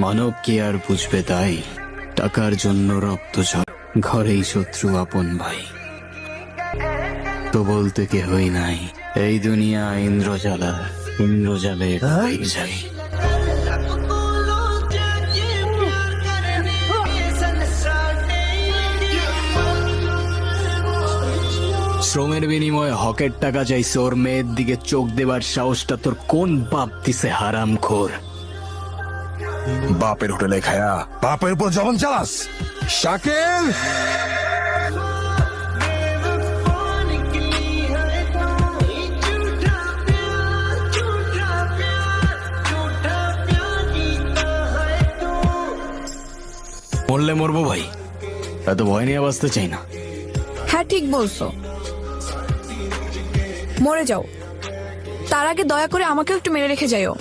মানব কি আর বুঝবে তাই? টাকার জন্য রক্ত ঝরে, ঘরেই শত্রু আপন ভাই। তো বলতে কেহই নাই, এই দুনিয়া ইন্দ্রজালা, ইন্দ্রজালে যাই। শ্রমের বিনিময়ে হকের টাকা চাইছে, ওর মেয়ের দিকে চোখ দেবার সাহসটা তোর কোন বাপ দিছে হারামখোর? বাপের হোটেলে খায়া বাপের উপর জবান চালাস? শাকিল, মরলে মরবো ভাই, এত ভয় নিয়ে বাঁচতে চাই না। হ্যাঁ ঠিক বলছো, মরে যাও, তার আগে দয়া করে আমাকেও একটু মেরে রেখে যাইও।